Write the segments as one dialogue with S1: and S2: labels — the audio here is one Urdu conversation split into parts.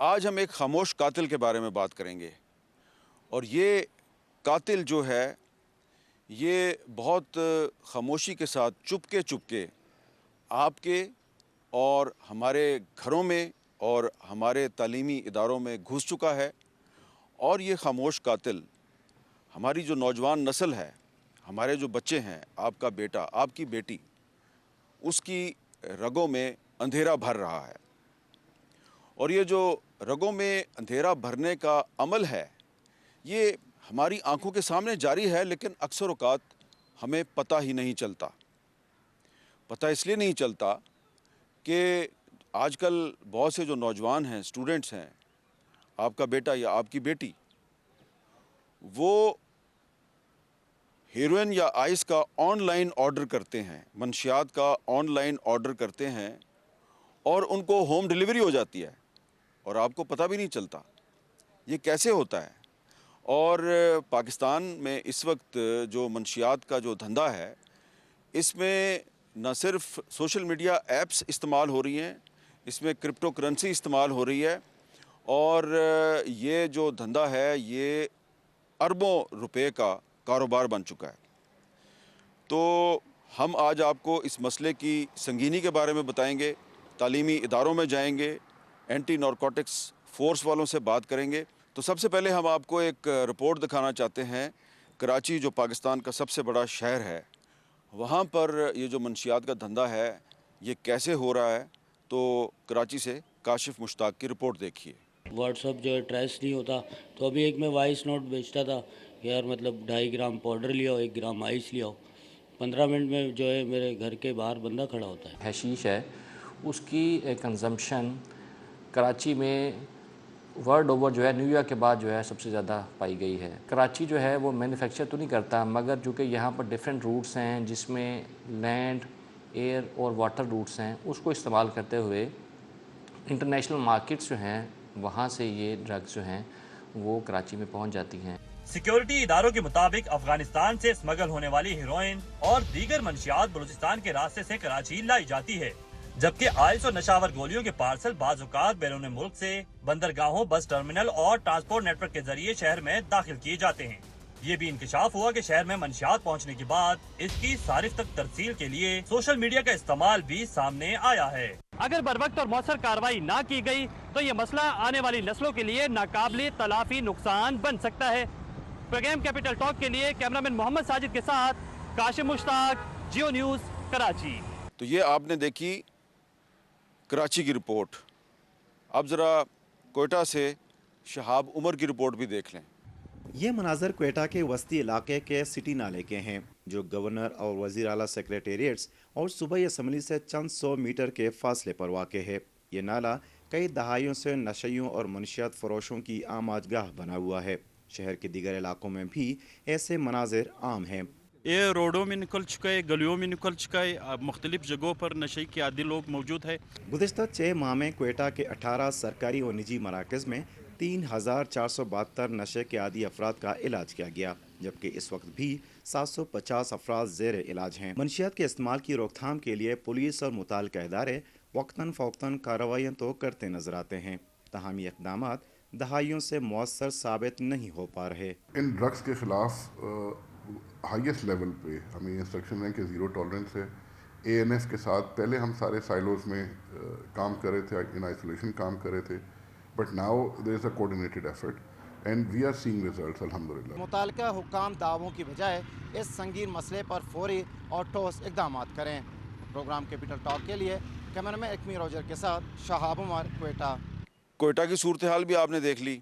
S1: آج ہم ایک خاموش قاتل کے بارے میں بات کریں گے، اور یہ قاتل جو ہے یہ بہت خاموشی کے ساتھ چپ کے آپ کے اور ہمارے گھروں میں اور ہمارے تعلیمی اداروں میں گھس چکا ہے۔ اور یہ خاموش قاتل ہماری جو نوجوان نسل ہے، ہمارے جو بچے ہیں، آپ کا بیٹا، آپ کی بیٹی، اس کی رگوں میں اندھیرا بھر رہا ہے۔ اور یہ جو رگوں میں اندھیرا بھرنے کا عمل ہے یہ ہماری آنکھوں کے سامنے جاری ہے، لیکن اکثر اوقات ہمیں پتہ ہی نہیں چلتا۔ پتہ اس لیے نہیں چلتا کہ آج کل بہت سے جو نوجوان ہیں، اسٹوڈنٹس ہیں، آپ کا بیٹا یا آپ کی بیٹی، وہ ہیروئن یا آئس کا آن لائن آرڈر کرتے ہیں، منشیات کا آن لائن آرڈر کرتے ہیں، اور ان کو ہوم ڈیلیوری ہو جاتی ہے اور آپ کو پتہ بھی نہیں چلتا۔ یہ کیسے ہوتا ہے؟ اور پاکستان میں اس وقت جو منشیات کا جو دھندا ہے، اس میں نہ صرف سوشل میڈیا ایپس استعمال ہو رہی ہیں، اس میں کرپٹو کرنسی استعمال ہو رہی ہے، اور یہ جو دھندا ہے یہ اربوں روپے کا کاروبار بن چکا ہے۔ تو ہم آج آپ کو اس مسئلے کی سنگینی کے بارے میں بتائیں گے، تعلیمی اداروں میں جائیں گے، اینٹی نارکوٹکس فورس والوں سے بات کریں گے۔ تو سب سے پہلے ہم آپ کو ایک رپورٹ دکھانا چاہتے ہیں۔ کراچی جو پاکستان کا سب سے بڑا شہر ہے، وہاں پر یہ جو منشیات کا دھندا ہے یہ کیسے ہو رہا ہے، تو کراچی سے کاشف مشتاق کی رپورٹ دیکھیے۔
S2: واٹس اپ جو ہے ٹریس نہیں ہوتا، تو ابھی ایک میں وائس نوٹ بھیجتا تھا کہ یار 2.5 گرام پاؤڈر لیا ہو، 1 گرام آئس لیا ہو، 15 منٹ میں جو ہے میرے گھر کے باہر بندہ کھڑا ہوتا ہے۔
S3: حشیش ہے، اس کی کنزمپشن کراچی میں ورلڈ اوور جو ہے نیو یارک کے بعد جو ہے سب سے زیادہ پائی گئی ہے۔ کراچی جو ہے وہ مینوفیکچر تو نہیں کرتا، مگر جو کہ یہاں پر ڈیفرنٹ روٹس ہیں جس میں لینڈ، ایئر اور واٹر روٹس ہیں، اس کو استعمال کرتے ہوئے انٹرنیشنل مارکیٹس جو ہیں وہاں سے یہ ڈرگز جو ہیں وہ کراچی میں پہنچ جاتی ہیں۔
S4: سیکیورٹی اداروں کے مطابق افغانستان سے اسمگل ہونے والی ہیروئن اور دیگر منشیات بلوچستان کے راستے سے کراچی لائی جاتی ہے، جبکہ آئس اور نشاور گولیوں کے پارسل بعض اوقات بیرون ملک سے بندرگاہوں، بس ٹرمینل اور ٹرانسپورٹ نیٹ ورک کے ذریعے شہر میں داخل کیے جاتے ہیں۔ یہ بھی انکشاف ہوا کہ شہر میں منشیات پہنچنے کے بعد اس کی صارف تک ترسیل کے لیے سوشل میڈیا کا استعمال بھی سامنے آیا ہے۔ اگر بروقت اور مؤثر کارروائی نہ کی گئی تو یہ مسئلہ آنے والی نسلوں کے لیے ناقابل تلافی نقصان بن سکتا ہے۔ پروگرام کیپٹل ٹاک کے لیے کیمرامین محمد ساجد کے ساتھ کاشف مشتاق، جیو نیوز، کراچی۔
S1: تو یہ آپ نے دیکھی کراچی کی رپورٹ۔ اب ذرا کوئٹہ سے شہاب عمر کی رپورٹ بھی دیکھ لیں۔
S5: یہ مناظر کوئٹہ کے وسطی علاقے کے سٹی نالے کے ہیں، جو گورنر اور وزیر اعلیٰ سیکریٹریٹس اور صوبائی اسمبلی سے چند سو میٹر کے فاصلے پر واقع ہے۔ یہ نالہ کئی دہائیوں سے نشیوں اور منشیات فروشوں کی آماد گاہ بنا ہوا ہے۔ شہر کے دیگر علاقوں میں بھی ایسے مناظر عام ہیں۔
S6: یہ روڈوں میں نکل چکا ہے، گلیوں میں نکل چکا ہے، مختلف جگہوں پر نشے کے عادی لوگ موجود ہیں۔
S5: گزشتہ 6 ماہ میں کوئٹہ کے 18 سرکاری اور نجی مراکز میں 3472 نشے کے عادی افراد کا علاج کیا گیا، جبکہ اس وقت بھی 750 افراد زیر علاج ہیں۔ منشیات کے استعمال کی روک تھام کے لیے پولیس اور متعلقہ ادارے وقتاً فوقتاً کارروائیاں تو کرتے نظر آتے ہیں، تاہم یہ اقدامات دہائیوں سے مؤثر ثابت نہیں ہو پا رہے۔
S7: ان ڈرگس کے خلاف ہائیسٹ لیول پہ ہمیں انسٹرکشن ہے کہ زیرو ٹالرنس ہے۔ اے این ایف کے ساتھ پہلے ہم سارے سائلوز میں کام کر رہے تھے، ان آئسولیشن کام کر رہے تھے، but now there is a coordinated effort and we are seeing results الحمدللہ۔
S8: متعلقہ حکام دعووں کی بجائے اس سنگین مسئلے پر فوری اور ٹھوس اقدامات کریں۔ پروگرام کیپٹل ٹاک کے لیے کیمرامین اکمی روجر کے ساتھ شہاب عمر، کوئٹہ۔
S1: کوئٹہ کی صورتحال بھی آپ نے دیکھ لی،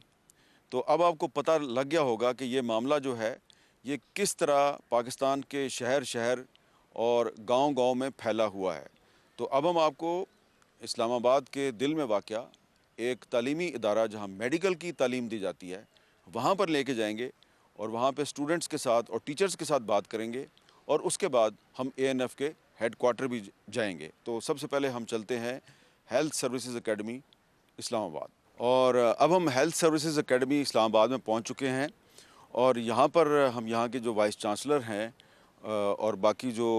S1: تو اب آپ کو پتہ لگ گیا ہوگا کہ یہ معاملہ جو ہے یہ کس طرح پاکستان کے شہر شہر اور گاؤں گاؤں میں پھیلا ہوا ہے۔ تو اب ہم آپ کو اسلام آباد کے دل میں واقع ایک تعلیمی ادارہ جہاں میڈیکل کی تعلیم دی جاتی ہے وہاں پر لے کے جائیں گے، اور وہاں پہ اسٹوڈنٹس کے ساتھ اور ٹیچرز کے ساتھ بات کریں گے، اور اس کے بعد ہم اے این ایف کے ہیڈ کوارٹر بھی جائیں گے۔ تو سب سے پہلے ہم چلتے ہیں ہیلتھ سروسز اکیڈمی اسلام آباد، اور اب ہم ہیلتھ سروسز اکیڈمی اسلام آباد میں پہنچ چکے ہیں، اور یہاں پر ہم یہاں کے جو وائس چانسلر ہیں اور باقی جو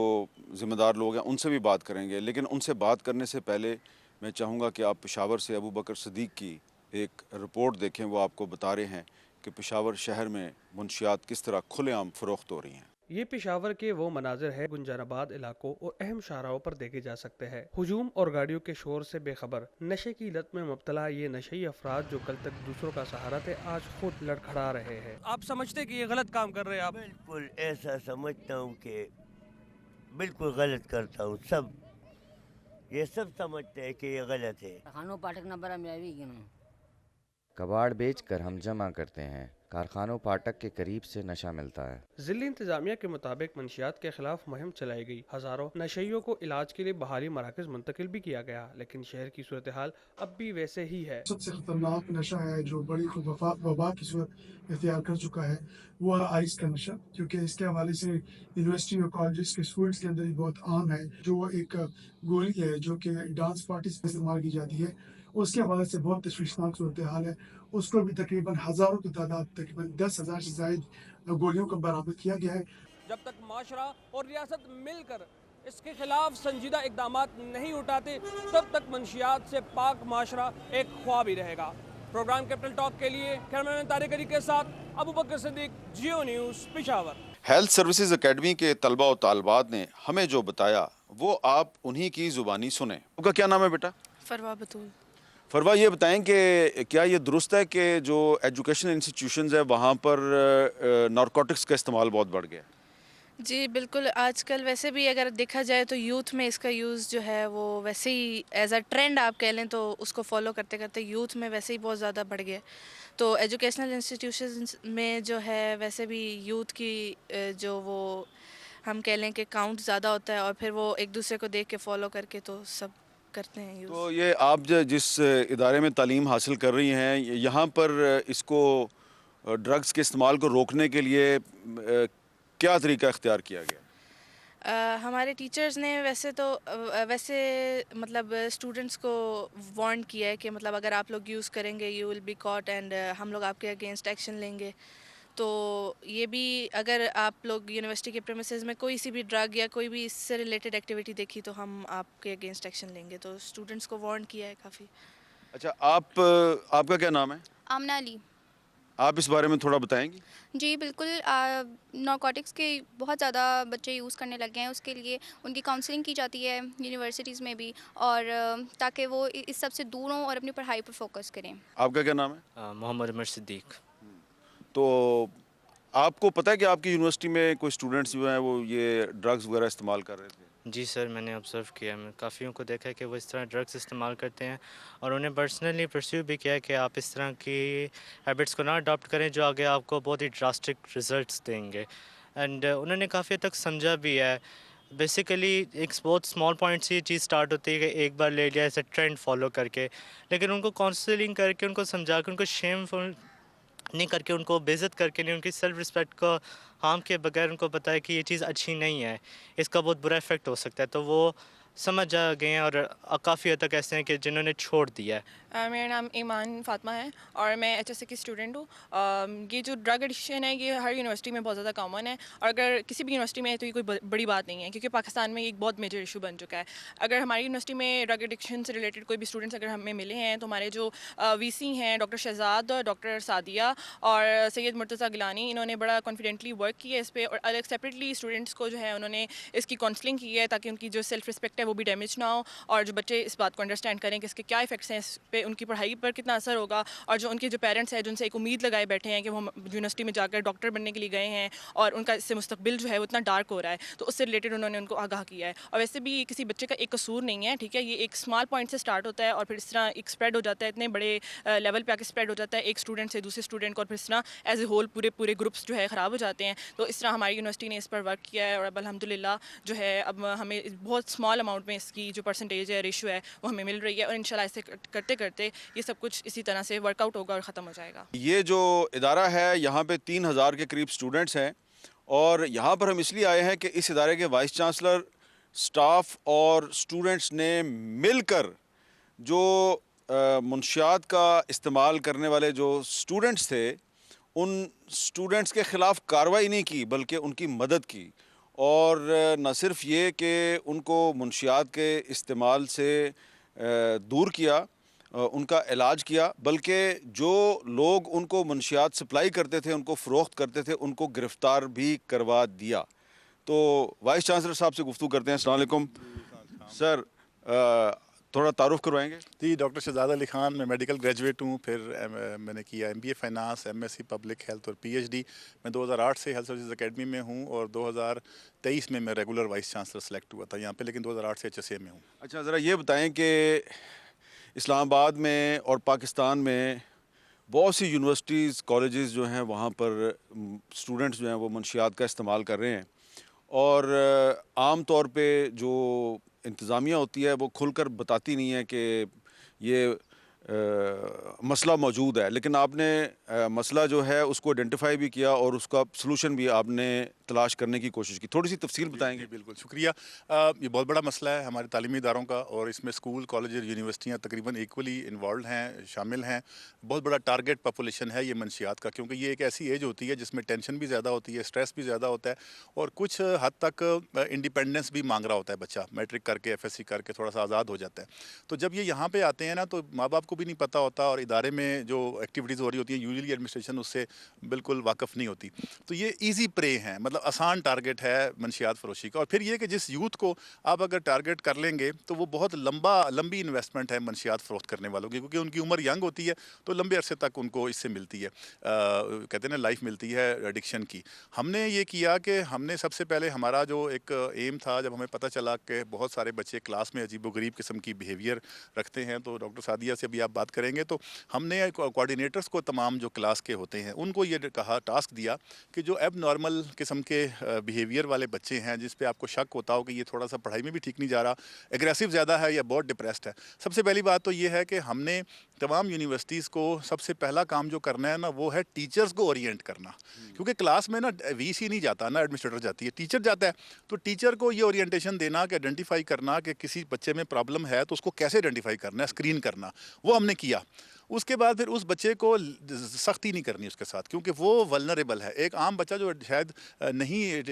S1: ذمہ دار لوگ ہیں ان سے بھی بات کریں گے، لیکن ان سے بات کرنے سے پہلے میں چاہوں گا کہ آپ پشاور سے ابو بکر صدیق کی ایک رپورٹ دیکھیں، وہ آپ کو بتا رہے ہیں کہ پشاور شہر میں منشیات کس طرح کھلے عام فروخت ہو رہی ہیں۔
S9: یہ پشاور کے وہ مناظر ہے گنجان آباد علاقوں اور اہم شاہراہوں پر دیکھے جا سکتے ہیں۔ ہجوم اور گاڑیوں کے شور سے بے خبر نشے کی لت میں مبتلا یہ نشئی افراد جو کل تک دوسروں کا سہارا تھے، آج خود لڑکھڑا رہے ہیں۔ آپ سمجھتے کہ یہ غلط کام کر رہے ہیں؟ آپ
S10: بالکل ایسا سمجھتا ہوں کہ بالکل غلط کرتا ہوں، سب یہ سب سمجھتے ہیں کہ یہ غلط ہے۔
S11: خانوں پاٹک نمبر میاوی کیوں
S12: کباڑ بیچ کر ہم جمع کرتے ہیں، کارخانوں پاٹک کے قریب سے نشہ ملتا ہے۔
S9: ضلعی انتظامیہ کے مطابق منشیات کے خلاف مہم چلائی گئی، ہزاروں نشیوں کو علاج کے لیے بحالی مراکز منتقل بھی کیا گیا، لیکن شہر کی صورتحال اب بھی ویسے ہی ہے۔
S13: سب سے خطرناک نشہ ہے جو بڑی وبا کی صورت اختیار کر چکا ہے، وہ ہے آئس کا نشہ، کیونکہ اس کے حوالے سے یونیورسٹی اور کالجز کے اسٹوڈنٹس کے اندر بہت عام ہے۔ جو ایک گولی ہے جو کہ ڈانس پارٹیز میں استعمال کی جاتی ہے، اس کے حوالے سے بہت تشویشناک صورتحال ہے۔ اس کو بھی تقریباً ہزاروں کی تعداد، تقریباً 10,000 سے زائد گولیوں کو برآمد کیا گیا ہے۔
S9: جب تک معاشرہ اور ریاست مل کر اس کے خلاف سنجیدہ اقدامات نہیں اٹھاتے، تب تک منشیات سے پاک معاشرہ ایک خواب ہی رہے گا۔ پروگرام کیپٹل ٹاک کے لیے کیمرامین طارق علی کے ساتھ Abu Bakr Siddique, Geo news, Peshawar.
S1: Health services academy کے طلبہ و طالبات نے ہمیں جو بتایا وہ آپ انہی کی زبانی سنیں۔ آپ کا کیا نام ہے بیٹا؟
S14: فروا بطول۔
S1: فروا، یہ بتائیں کہ کیا یہ درست ہے کہ جو ایجوکیشن انسٹیٹیوشنز ہیں وہاں پر نارکوٹکس کا استعمال بہت بڑھ گیا ہے؟
S14: جی بالکل، آج کل ویسے بھی اگر دیکھا جائے تو یوتھ میں اس کا یوز جو ہے وہ ویسے ہی ایز اے ٹرینڈ آپ کہہ لیں تو اس کو فالو کرتے کرتے یوتھ میں ویسے ہی بہت زیادہ بڑھ گیا۔ تو ایجوکیشنل انسٹیٹیوشنز میں جو ہے ویسے بھی یوتھ کی جو وہ ہم کہہ لیں کہ کاؤنٹ زیادہ ہوتا ہے، اور پھر وہ ایک دوسرے کو دیکھ کے فالو کر کے تو سب کرتے ہیں یوز۔
S1: تو یہ آپ جس ادارے میں تعلیم حاصل کر رہی ہیں، یہاں پر اس کو ڈرگز کے استعمال کو روکنے کے لیے کیا طریقہ اختیار کیا گیا؟
S14: ہمارے ٹیچرز نے ویسے مطلب اسٹوڈنٹس کو وارن کیا ہے کہ مطلب اگر آپ لوگ یوز کریں گے you will be caught and ہم لوگ آپ کے اگینسٹ ایکشن لیں گے۔ تو یہ بھی اگر آپ لوگ یونیورسٹی کے پریمیسز میں کوئی سی بھی ڈرگ یا کوئی بھی اس سے ریلیٹڈ ایکٹیویٹی دیکھی تو ہم آپ کے اگینسٹ ایکشن لیں گے۔ تو اسٹوڈنٹس کو وارن کیا ہے کافی۔
S1: اچھا، آپ کا کیا نام ہے؟
S15: آمنہ علی۔
S1: آپ اس بارے میں تھوڑا بتائیں گی؟
S15: جی بالکل، نارکوٹکس کے بہت زیادہ بچے یوز کرنے لگ گئے ہیں، اس کے لیے ان کی کاؤنسلنگ کی جاتی ہے یونیورسٹیز میں بھی، اور تاکہ وہ اس سب سے دور ہوں اور اپنی پڑھائی پر فوکس کریں۔
S1: آپ کا کیا نام ہے؟
S16: محمد عمر صدیق۔
S1: تو آپ کو پتہ ہے کہ آپ کی یونیورسٹی میں کوئی اسٹوڈنٹس جو ہیں وہ یہ ڈرگز وغیرہ استعمال کر رہے تھے؟
S16: جی سر، میں نے آبزرو کیا، میں کافیوں کو دیکھا کہ وہ اس طرح ڈرگس استعمال کرتے ہیں، اور انہیں پرسنلی پرسیو بھی کیا کہ آپ اس طرح کی ہیبٹس کو نہ اڈاپٹ کریں جو آگے آپ کو بہت ہی ڈراسٹک ریزلٹس دیں گے۔ اینڈ انہوں نے کافی حد تک سمجھا بھی ہے۔ بیسیکلی ایک بہت اسمال پوائنٹ سے یہ چیز سٹارٹ ہوتی ہے کہ ایک بار لے لیا ایسے ٹرینڈ فالو کر کے، لیکن ان کو کاؤنسلنگ کر کے، ان کو سمجھا کے، ان کو شیم فل نہیں کر کے، ان کو بے عزت کر کے نہیں، ان کی سیلف رسپیکٹ کو ہارم کے بغیر ان کو پتہ ہے کہ یہ چیز اچھی نہیں ہے، اس کا بہت برا افیکٹ ہو سکتا ہے، تو وہ سمجھ آ گئے ہیں، اور کافی حد تک ایسے ہیں کہ جنہوں نے چھوڑ دیا ہے۔
S17: میرا نام ایمان فاطمہ ہے اور میں ایچ ایس سی کی اسٹوڈنٹ ہوں۔ یہ جو ڈرگ ایڈکشن ہے یہ ہر یونیورسٹی میں بہت زیادہ کامن ہے، اور اگر کسی بھی یونیورسٹی میں ہے تو یہ کوئی بڑی بات نہیں ہے، کیونکہ پاکستان میں یہ ایک بہت میجر ایشو بن چکا ہے۔ اگر ہماری یونیورسٹی میں ڈرگ ایڈکشن سے ریلیٹڈ کوئی بھی اسٹوڈنٹس اگر ہمیں ملے ہیں تو ہمارے جو وی سی ہیں ڈاکٹر شہزاد، ڈاکٹر سعدیہ اور سید مرتضیٰ گیلانی، انہوں نے بڑا کانفیڈنٹلی ورک کیا ہے اس پہ، اور الگ سیپریٹلی اسٹوڈنٹس کو جو ہے انہوں نے اس کی کاؤنسلنگ کی ہے تاکہ ان کی جو سیلف رسپیکٹ ہے وہ بھی ڈیمیج نہ ہو، اور جو بچے اس بات کو انڈرسٹینڈ کریں کہ اس کے کیا افیکٹس ہیں، اس پہ ان کی پڑھائی پر کتنا اثر ہوگا، اور جو ان کے جو پیرنٹس ہیں جن سے ایک امید لگائے بیٹھے ہیں کہ وہ یونیورسٹی میں جا کر ڈاکٹر بننے کے لیے گئے ہیں اور ان کا اس سے مستقبل جو ہے وہ اتنا ڈارک ہو رہا ہے، تو اس سے ریلیٹڈ انہوں نے ان کو آگاہ کیا ہے۔ اور ویسے بھی کسی بچے کا ایک قصور نہیں ہے، ٹھیک ہے، یہ ایک اسمال پوائنٹ سے اسٹارٹ ہوتا ہے اور پھر اس طرح ایک اسپریڈ ہو جاتا ہے، اتنے بڑے لیول پہ آ کے اسپریڈ ہو جاتا ہے ایک اسٹوڈنٹ سے دوسرے اسٹوڈنٹ کو، اور پھر اس طرح ایز اے ہول پورے گروپس جو ہے خراب ہو جاتے ہیں۔ تو اس طرح ہماری یونیورسٹی نے اس پر ورک کیا ہے، اور اب الحمدللہ جو ہے اب ہمیں بہت اسمال اماؤنٹ میں اس کی جو پرسنٹیج ہے، ریشو ہے، وہ ہمیں مل رہی ہے، اور انشاءاللہ ایسے کرتے کرتے یہ سب کچھ اسی طرح سے ورک آؤٹ ہوگا اور ختم ہو جائے گا۔
S1: یہ جو ادارہ ہے یہاں پہ 3,000 کے قریب اسٹوڈنٹس ہیں، اور یہاں پر ہم اس لیے آئے ہیں کہ اس ادارے کے وائس چانسلر، سٹاف اور اسٹوڈنٹس نے مل کر جو منشیات کا استعمال کرنے والے جو اسٹوڈنٹس تھے ان اسٹوڈنٹس کے خلاف کارروائی نہیں کی بلکہ ان کی مدد کی، اور نہ صرف یہ کہ ان کو منشیات کے استعمال سے دور کیا ان کا علاج کیا، بلکہ جو لوگ ان کو منشیات سپلائی کرتے تھے، ان کو فروخت کرتے تھے، ان کو گرفتار بھی کروا دیا۔ تو وائس چانسلر صاحب سے گفتگو کرتے ہیں۔ السلام علیکم سر، تھوڑا تعارف کروائیں گے؟
S18: جی، ڈاکٹر شہزاد علی خان، میں میڈیکل گریجویٹ ہوں، پھر میں نے کیا MBA finance, MSc public health اور PhD۔ میں 2008 سے ہیلتھ سروسز اکیڈمی میں ہوں اور 2023 میں ریگولر وائس چانسلر سلیکٹ ہوا تھا یہاں پہ، لیکن 2008 سے HSA میں ہوں۔
S1: اچھا، ذرا یہ بتائیں کہ اسلام آباد میں اور پاکستان میں بہت سی یونیورسٹیز، کالجز جو ہیں وہاں پر اسٹوڈنٹس جو ہیں وہ منشیات کا استعمال کر رہے ہیں، اور عام طور پہ جو انتظامیہ ہوتی ہے وہ کھل کر بتاتی نہیں ہے کہ یہ مسئلہ موجود ہے، لیکن آپ نے مسئلہ جو ہے اس کو آئیڈینٹیفائی بھی کیا اور اس کا سلوشن بھی آپ نے تلاش کرنے کی کوشش کی۔ تھوڑی سی تفصیل بتائیں گے؟
S18: بالکل، شکریہ۔ یہ بہت بڑا مسئلہ ہے ہمارے تعلیمی اداروں کا، اور اس میں اسکول، کالج اور یونیورسٹیاں تقریباً ایکولی انوالوڈ ہیں، شامل ہیں۔ بہت بڑا ٹارگیٹ پاپولیشن ہے یہ منشیات کا، کیونکہ یہ ایک ایسی ایج ہوتی ہے جس میں ٹینشن بھی زیادہ ہوتی ہے، اسٹریس بھی زیادہ ہوتا ہے، اور کچھ حد تک انڈیپینڈنس بھی مانگ رہا ہوتا ہے بچہ، میٹرک کر کے FSC کر کے تھوڑا سا آزاد ہو جاتا ہے۔ تو جب یہ یہاں پہ آتے ہیں نا، تو ماں باپ کو بھی نہیں پتہ ہوتا، اور ادارے میں جو ایکٹیویٹیز ہو رہی ہوتی ہیں یوزلی ایڈمنسٹریشن اس سے بالکل واقف نہیں ہوتی۔ تو یہ ایزی پرے ہیں، مطلب آسان ٹارگیٹ ہے منشیات فروشی کا۔ اور پھر یہ کہ جس یوتھ کو آپ اگر ٹارگیٹ کر لیں گے تو وہ بہت لمبی انویسٹمنٹ ہے منشیات فروخت کرنے والوں کی، کیونکہ ان کی عمر ینگ ہوتی ہے تو لمبے عرصے تک ان کو اس سے ملتی ہے، کہتے ہیں نا لائف ملتی ہے ایڈکشن کی۔ ہم نے یہ کیا کہ ہم نے سب سے پہلے ہمارا جو ایک ایم تھا، جب ہمیں پتہ چلا کہ بہت سارے بچے کلاس میں عجیب و غریب قسم کی بیہیویئر رکھتے ہیں، تو ڈاکٹر سعدیہ سے بھی آپ بات کریں گے، تو ہم نے کوآرڈینیٹرز کو تمام جو کلاس کے ہوتے ہیں ان کو یہ کہا، ٹاسک دیا کہ جو ایب نارمل قسم کے بیہیویئر والے بچے ہیں جس پہ آپ کو شک ہوتا ہو کہ یہ تھوڑا سا پڑھائی میں بھی ٹھیک نہیں جا رہا، ایگریسو زیادہ ہے یا بہت ڈپریسڈ ہے، سب سے پہلی بات تو یہ ہے کہ ہم نے تمام یونیورسٹیز کو سب سے پہلا کام جو کرنا ہے نا وہ ہے ٹیچرز کو اورینٹ کرنا، کیونکہ کلاس میں نا VC نہیں جاتا، نا ایڈمنسٹریٹر جاتی ہے، ٹیچر جاتا ہے، تو ٹیچر کو یہ اورینٹیشن دینا کہ آئیڈینٹیفائی کرنا کہ کسی بچے میں پرابلم ہے تو اس کو کیسے آئیڈینٹیفائی کرنا ہے، اسکرین کرنا، وہ ہم نے کیا۔ اس کے بعد پھر اس بچے کو سختی نہیں کرنی اس کے ساتھ، کیونکہ وہ ولنریبل ہے۔ ایک عام بچہ جو شاید نہیں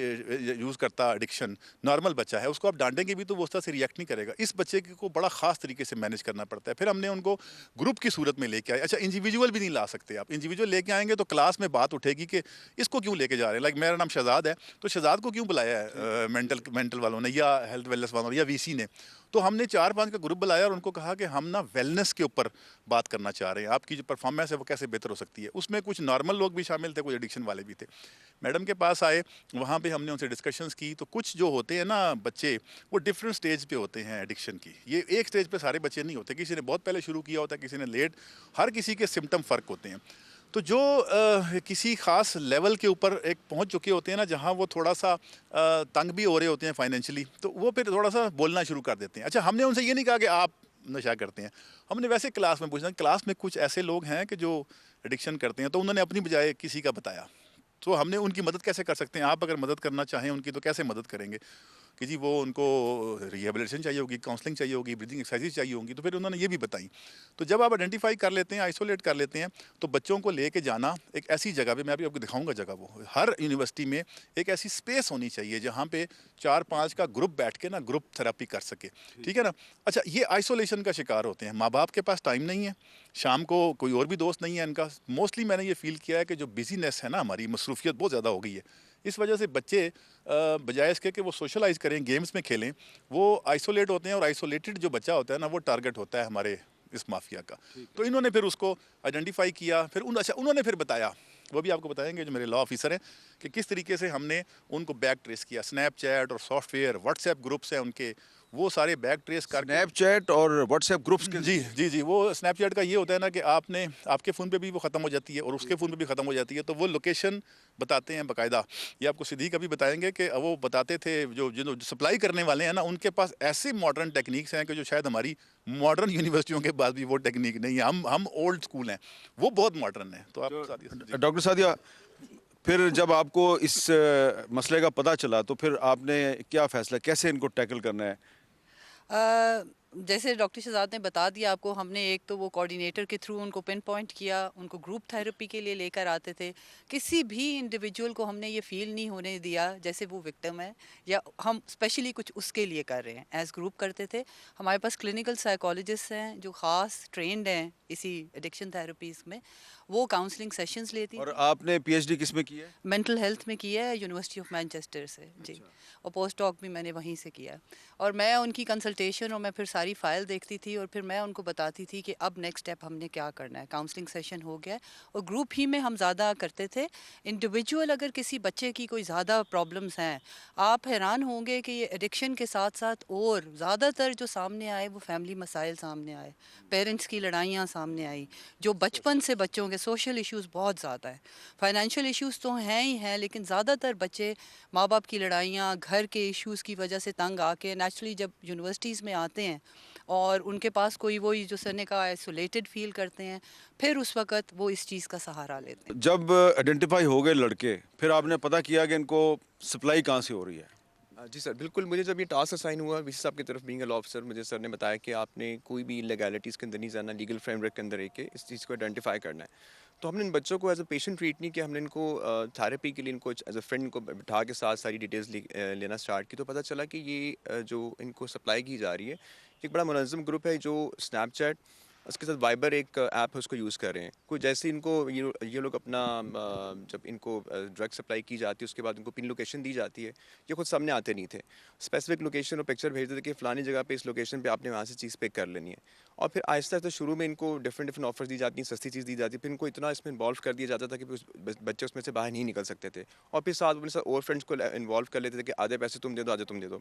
S18: یوز کرتا ایڈکشن، نارمل بچہ ہے، اس کو آپ ڈانٹیں گے بھی تو وہ اس طرح سے ریئیکٹ نہیں کرے گا۔ اس بچے کو بڑا خاص طریقے سے مینیج کرنا پڑتا ہے۔ پھر ہم نے ان کو گروپ کی صورت میں لے کے آئے۔ اچھا، انڈیویجول بھی نہیں لا سکتے آپ، انڈیویجول لے کے آئیں گے تو کلاس میں بات اٹھے گی کہ اس کو کیوں لے کے جا رہے ہیں، لائک میرا نام شہزاد ہے تو شہزاد کو کیوں بلایا ہے مینٹل والوں نے یا ہیلتھ ویلنس والوں نے یا VC نے۔ تو ہم نے 4-5 کا گروپ بلایا اور ان کو کہا کہ ہم نا ویلنس کے اوپر بات کرنا چاہ رہے ہیں، آپ کی جو پرفارمنس ہے وہ کیسے بہتر ہو سکتی ہے۔ اس میں کچھ نارمل لوگ بھی شامل تھے، کچھ ایڈکشن والے بھی تھے۔ میڈم کے پاس آئے، وہاں پہ ہم نے ان سے ڈسکشنز کی، تو کچھ جو ہوتے ہیں نا بچے وہ ڈفرینٹ سٹیج پہ ہوتے ہیں ایڈکشن کی، یہ ایک سٹیج پہ سارے بچے نہیں ہوتے، کسی نے بہت پہلے شروع کیا ہوتا ہے، کسی نے لیٹ، ہر کسی کے سمٹم فرق ہوتے ہیں۔ تو جو کسی خاص لیول کے اوپر ایک پہنچ چکے ہوتے ہیں نا، جہاں وہ تھوڑا سا تنگ بھی ہو رہے ہوتے ہیں فائنینشلی، تو وہ پھر تھوڑا سا بولنا شروع کر دیتے ہیں۔ اچھا، ہم نے ان سے یہ نہیں کہا کہ آپ نشہ کرتے ہیں، ہم نے ویسے کلاس میں پوچھنا، کلاس میں کچھ ایسے لوگ ہیں کہ جو ایڈکشن کرتے ہیں، تو انہوں نے اپنی بجائے کسی کا بتایا، تو ہم نے ان کی مدد کیسے کر سکتے ہیں، آپ اگر مدد کرنا چاہیں ان کی تو کیسے مدد کریں گے کہ جی وہ ان کو ریہیبلیٹیشن چاہیے ہوگی، کاؤنسلنگ چاہیے ہوگی، بریدنگ ایکسرسائز چاہیے ہوں گی، تو پھر انہوں نے یہ بھی بتائیں۔ تو جب آپ آئیڈینٹیفائی کر لیتے ہیں، آئسولیٹ کر لیتے ہیں، تو بچوں کو لے کے جانا ایک ایسی جگہ پہ، میں ابھی آپ کو دکھاؤں گا جگہ، وہ ہر یونیورسٹی میں ایک ایسی اسپیس ہونی چاہیے جہاں پہ 4-5 کا گروپ بیٹھ کے نا گروپ تھراپی کر سکے، ٹھیک ہے نا۔ اچھا، یہ آئسولیشن کا شکار ہوتے ہیں، ماں باپ کے پاس ٹائم نہیں ہے، شام کو کوئی اور بھی دوست نہیں ہے ان کا، موسٹلی میں نے یہ فیل کیا ہے کہ جو بزینس ہے نا ہماری، مصروفیت بہت زیادہ ہو گئی ہے، اس وجہ سے بچے بجائے اس کے کہ وہ سوشلائز کریں، گیمز میں کھیلیں، وہ آئسولیٹ ہوتے ہیں، اور آئسولیٹڈ جو بچہ ہوتا ہے نا وہ ٹارگٹ ہوتا ہے ہمارے اس مافیا کا۔ تو انہوں نے پھر اس کو آئیڈینٹیفائی کیا، پھر انہوں نے پھر بتایا، وہ بھی آپ کو بتائیں گے جو میرے لا آفیسر ہیں، کہ کس طریقے سے ہم نے ان کو بیک ٹریس کیا، اسنیپ چیٹ اور soft where, what's app groups ہیں ان کے، وہ سارے بیک ٹریس کر کے،
S1: اسنیپ چیٹ اور واٹس ایپ گروپس کے،
S18: جی وہ اسنیپ چیٹ کا یہ ہوتا ہے نا کہ آپ کے فون پہ بھی وہ ختم ہو جاتی ہے اور اس کے فون پہ بھی ختم ہو جاتی ہے، تو وہ لوکیشن بتاتے ہیں باقاعدہ، یہ آپ کو صدیق ابھی بتائیں گے کہ وہ بتاتے تھے جو سپلائی کرنے والے ہیں نا، ان کے پاس ایسے ماڈرن ٹیکنیکس ہیں کہ جو شاید ہماری ماڈرن یونیورسٹیوں کے پاس بھی وہ ٹیکنیک نہیں ہے، ہم اولڈ اسکول ہیں، وہ بہت ماڈرن ہیں۔ تو آپ
S1: ڈاکٹر سعدیہ، پھر جب آپ کو اس مسئلے کا پتہ چلا تو پھر آپ نے کیا فیصلہ، کیسے ان کو ٹیکل کرنا ہے؟
S19: جیسے ڈاکٹر شہزاد نے بتا دیا آپ کو، ہم نے ایک تو وہ کوآرڈینیٹر کے تھرو ان کو پن پوائنٹ کیا، ان کو گروپ تھیراپی کے لیے لے کر آتے تھے. کسی بھی انڈیویجول کو ہم نے یہ فیل نہیں ہونے دیا جیسے وہ وکٹم ہے یا ہم اسپیشلی کچھ اس کے لیے کر رہے ہیں. ایز گروپ کرتے تھے. ہمارے پاس کلینکل سائیکالوجسٹ ہیں جو خاص ٹرینڈ ہیں اسی ایڈکشن تھراپیز میں، وہ کاؤنسلنگ سیشنز لیتی ہیں.
S1: اور آپ نے پی ایچ ڈی کس میں کی ہے؟
S19: مینٹل ہیلتھ میں کیا ہے یونیورسٹی آف مینچسٹر سے جی. اور پوسٹ ڈاک بھی میں نے وہیں سے کیا. اور میں ان کی کنسلٹیشن اور میں پھر ساری فائل دیکھتی تھی اور پھر میں ان کو بتاتی تھی کہ اب نیکسٹ اسٹیپ ہم نے کیا کرنا ہے. کاؤنسلنگ سیشن ہو گیا اور گروپ ہی میں ہم زیادہ کرتے تھے. انڈیویجول اگر کسی بچے کی کوئی زیادہ پرابلمس ہیں، آپ حیران ہوں گے کہ یہ ایڈکشن کے ساتھ ساتھ اور زیادہ تر جو سامنے آئے وہ فیملی مسائل سامنے آئے، پیرنٹس کی لڑائیاں سامنے آئی، جو بچپن سے بچوں کے سوشل ایشوز بہت زیادہ ہیں. فائنینشیل ایشوز تو ہیں ہی ہیں، لیکن زیادہ تر بچے ماں باپ کی لڑائیاں، گھر کے ایشوز کی وجہ سے تنگ آ کے نیچرلی جب یونیورسٹیز میں آتے ہیں اور ان کے پاس کوئی وہی جو سر نے کہا آئسولیٹڈ فیل کرتے ہیں، پھر اس وقت وہ اس چیز کا سہارا لیتے ہیں.
S1: جب آئیڈینٹیفائی ہو گئے لڑکے، پھر آپ نے پتہ کیا کہ ان کو سپلائی کہاں سے ہو رہی ہے؟
S20: جی سر بالکل. مجھے جب یہ ٹاسک اسائن ہوا وی سی صاحب کی طرف بینگ اے لا آفیسر، مجھے سر نے بتایا کہ آپ نے کوئی بھی لیگیلٹیز کے اندر نہیں جانا، لیگل فریم ورک کے اندر ایک اس چیز کو آئیڈینٹیفائی کرنا ہے. تو ہم نے ان بچوں کو ایز اے پیشنٹ ٹریٹ نہیں کیا، ہم نے ان کو تھیراپی کے لیے ان کو ایز اے فرینڈ کو بٹھا کے ساتھ ساری ڈیٹیلز لینا اسٹارٹ کی. تو پتہ چلا کہ یہ جو ان کو سپلائی کی جا رہی ہے ایک بڑا منظم گروپ ہے جو اسنیپ چیٹ، اس کے ساتھ وائبر ایک ایپ ہے اس کو یوز کر رہے ہیں. کوئی جیسے ان کو یہ لوگ اپنا جب ان کو ڈرگ سپلائی کی جاتی ہے اس کے بعد ان کو پن لوکیشن دی جاتی ہے، یہ خود سامنے آتے نہیں تھے. اسپیسیفک لوکیشن اور پکچر بھیج دیتے کہ فلانی جگہ پہ اس لوکیشن پہ آپ نے وہاں سے چیز پک کر لینی ہے. اور پھر آہستہ آہستہ شروع میں ان کو ڈفرینٹ آفرز دی جاتی ہیں، سستی چیز دی جاتی ہے. پھر ان کو اتنا اس میں انوالو کر دیا جاتا تھا کہ بچے اس میں سے باہر نہیں نکل سکتے تھے. اور پھر ساتھ اپنے ساتھ اور فرینڈس کو انوالو کر لیتے تھے کہ آدھے پیسے تم دے دو، آدھے تم دے دو.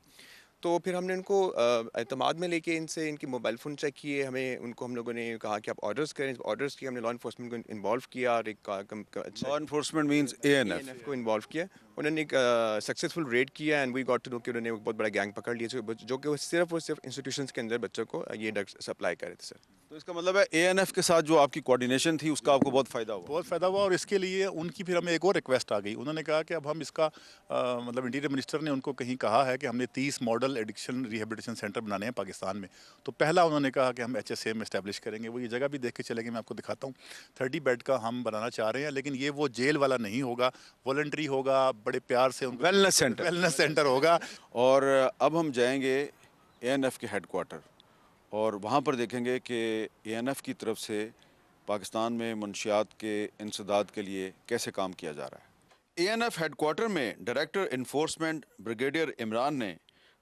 S20: تو پھر ہم نے ان کو اعتماد میں لے کے ان سے ان کی موبائل فون چیک کیے. ہم لوگوں نے کہا کہ آپ آرڈرز کریں. آرڈرز کیے، ہم نے لا انفورسمنٹ کو انوالو کیا اور ایک
S1: لا انفورسمنٹ مینز ANF
S20: کو انوالو کیا. انہوں نے ایک سکسیزفل ریڈ کیا and we got to know کہ انہوں نے ایک بہت بڑا گینگ پکڑ لیا جو کہ وہ صرف انسٹیٹیوشنس کے اندر بچوں کو یہ ڈرگ سپلائی کر رہے تھے. سر
S1: تو اس کا مطلب ہے ANF کے ساتھ جو آپ کی کوآرڈینیشن تھی اس کا آپ کو بہت فائدہ ہوا؟
S18: بہت فائدہ ہوا. اور اس کے لیے ان کی پھر ہمیں ایک اور ریکویسٹ آ گئی. انہوں نے کہا کہ اب ہم اس کا مطلب انٹیریئر منسٹر نے ان کو کہیں کہا ہے کہ ہم نے 30 ماڈل ایڈکشن ریہیبلیٹیشن سینٹر بنانے ہیں پاکستان میں. تو پہلا انہوں نے کہا کہ ہم HSA میں اسٹیبلش کریں گے. وہ یہ جگہ بھی دیکھ کے چلے گئے، میں آپ کو دکھاتا ہوں. 30 بیڈ کا ہم بنانا چاہ رہے ہیں، لیکن یہ وہ جیل والا نہیں ہوگا، والنٹری ہوگا، بڑے پیار سے
S1: ویلنس
S18: سینٹر ہوگا.
S1: اور اب ہم جائیں گے ANF کے ہیڈ کوارٹر اور وہاں پر دیکھیں گے کہ ANF کی طرف سے پاکستان میں منشیات کے انسداد کے لیے کیسے کام کیا جا رہا ہے. ANF ہیڈ کوارٹر میں ڈائریکٹر انفورسمنٹ بریگیڈیئر عمران نے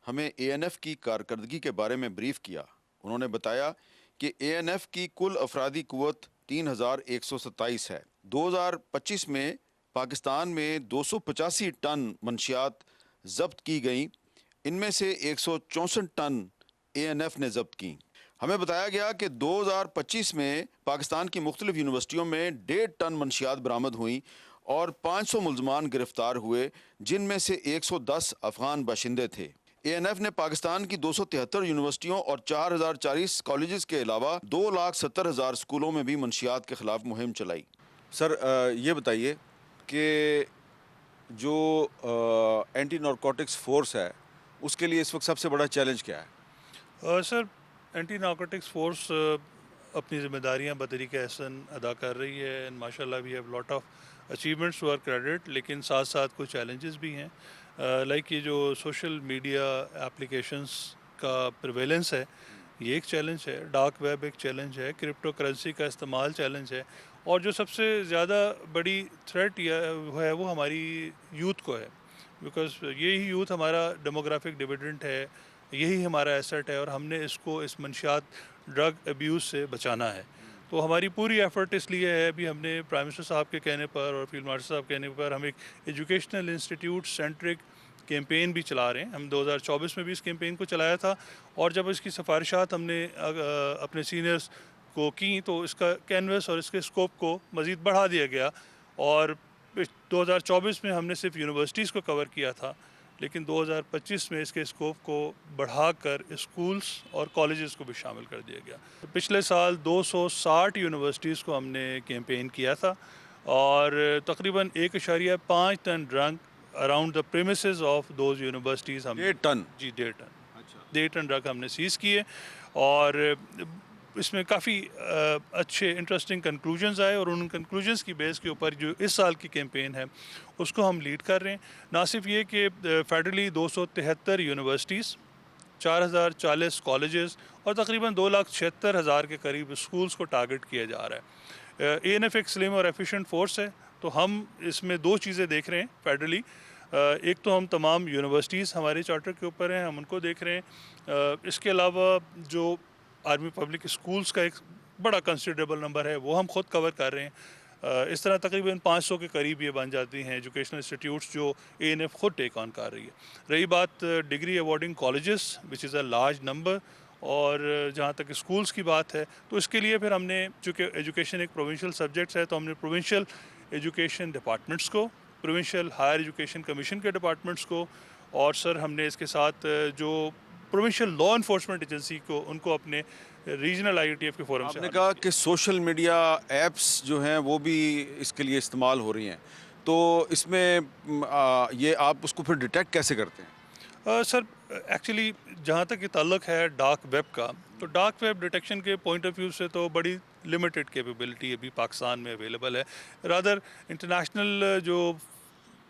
S1: ہمیں ANF کی کارکردگی کے بارے میں بریف کیا. انہوں نے بتایا کہ ANF کی کل افرادی قوت 3127 ہے. 2025 میں پاکستان میں 285 ٹن منشیات ضبط کی گئیں. ان میں سے 164 ٹن ANF نے ضبط کی. ہمیں بتایا گیا کہ 2025 میں پاکستان کی مختلف یونیورسٹیوں میں 1.5 ٹن منشیات برآمد ہوئیں اور 500 ملزمان گرفتار ہوئے، جن میں سے 110 افغان باشندے تھے. ANF نے پاکستان کی 273 یونیورسٹیوں اور 4040 کالجز کے علاوہ 2,70,000 اسکولوں میں بھی منشیات کے خلاف مہم چلائی. سر یہ بتائیے کہ جو اینٹی نارکوٹکس فورس ہے اس کے لیے اس وقت سب سے بڑا چیلنج کیا ہے؟
S21: سر اینٹی نارکوٹکس فورس اپنی ذمہ داریاں بطریقہ احسن ادا کر رہی ہے. ماشاء اللہ we have lot of achievements to our credit, لیکن ساتھ ساتھ کچھ چیلنجز بھی ہیں. لائک یہ جو سوشل میڈیا ایپلیکیشنس کا پریویلنس ہے یہ ایک چیلنج ہے، ڈارک ویب ایک چیلنج ہے، کرپٹو کرنسی کا استعمال چیلنج ہے، اور جو سب سے زیادہ بڑی تھریٹ ہے وہ ہماری یوتھ کو ہے. بیکاز یہی یوتھ ہمارا ڈیموگرافک ڈیویڈنٹ ہے، یہی ہمارا ایسٹ ہے، اور ہم نے اس کو اس منشیات ڈرگ ابیوز سے بچانا ہے. تو ہماری پوری ایفرٹ اس لیے ہے. ابھی ہم نے پرائم منسٹر صاحب کے کہنے پر اور فیلڈ مارشل صاحب کے کہنے پر ہم ایک ایجوکیشنل انسٹیٹیوٹ سینٹرک کیمپین بھی چلا رہے ہیں. ہم 2024 میں بھی اس کیمپین کو چلایا تھا، اور جب اس کی سفارشات ہم نے اپنے سینئرز کو کی تو اس کا کینوس اور اس کے اسکوپ کو مزید بڑھا دیا گیا. اور 2024 میں ہم نے صرف یونیورسٹیز کو کور کیا تھا، لیکن 2025 میں اس کے اسکوپ کو بڑھا کر اسکولز اور کالجز کو بھی شامل کر دیا گیا. پچھلے سال 260 یونیورسٹیز کو ہم نے کیمپین کیا تھا، اور تقریباً 1.5 ton drug around the premises of those universities ہم
S1: 1.5 ٹن
S21: جی 1.5 ٹن ڈرگ ہم نے سیز کیے. اور اس میں کافی اچھے انٹرسٹنگ کنکلوژنز آئے، اور ان کنکلوژنز کی بیس کے اوپر جو اس سال کی کیمپین ہے اس کو ہم لیڈ کر رہے ہیں. نہ صرف یہ کہ فیڈرلی 273 یونیورسٹیز، 4040 کالجز اور تقریباً 2,76,000 کے قریب اسکولز کو ٹارگٹ کیا جا رہا ہے. اے این ایف ایک سلم اور ایفیشینٹ فورس ہے، تو ہم اس میں دو چیزیں دیکھ رہے ہیں فیڈرلی. ایک تو ہم تمام یونیورسٹیز ہمارے چارٹر کے اوپر ہیں، ہم ان کو دیکھ رہے ہیں. اس کے علاوہ جو آرمی پبلک اسکولز کا ایک بڑا کنسیڈریبل نمبر ہے وہ ہم خود کور کر رہے ہیں. اس طرح تقریباً 500 کے قریب یہ بن جاتی ہیں ایجوکیشنل انسٹیٹیوٹس جو اے این ایف خود ٹیک آن کر رہی ہے. رہی بات degree awarding colleges which is a large number, اور جہاں تک اسکولز کی بات ہے تو اس کے لیے پھر ہم نے، چونکہ ایجوکیشن ایک پروونشل سبجیکٹس ہے، تو ہم نے پروونشل ایجوکیشن ڈپارٹمنٹس کو، پروونشل ہائر ایجوکیشن کمیشن کے ڈپارٹمنٹس کو، اور سر ہم نے اس کے ساتھ جو پروونشل لا انفورسمنٹ ایجنسی کو، ان کو اپنے ریجنل آئی ٹی ایف کے فورم سے.
S1: آپ نے کہا کہ سوشل میڈیا ایپس جو ہیں وہ بھی اس کے لیے استعمال ہو رہی ہیں، تو اس میں یہ آپ اس کو پھر ڈیٹیکٹ کیسے کرتے ہیں؟
S21: سر ایکچولی جہاں تک یہ تعلق ہے ڈارک ویب کا، تو ڈارک ویب ڈیٹیکشن کے پوائنٹ آف ویو سے تو بڑی لمیٹڈ کیپیبلٹی ابھی پاکستان میں اویلیبل ہے. رادر انٹرنیشنل جو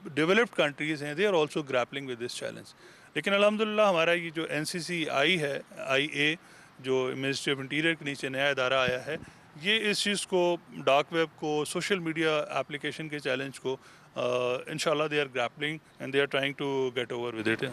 S21: ڈیولپڈ کنٹریز ہیں they are also grappling with this challenge. لیکن الحمدللہ ہمارا یہ جو این سی سی آئی ہے، آئی اے جو منسٹری آف انٹیریئر کے نیچے نیا ادارہ آیا ہے، یہ اس چیز کو، ڈارک ویب کو، سوشل میڈیا اپلیکیشن کے چیلنج کو انشاءاللہ they are grappling and they are trying to get over with it.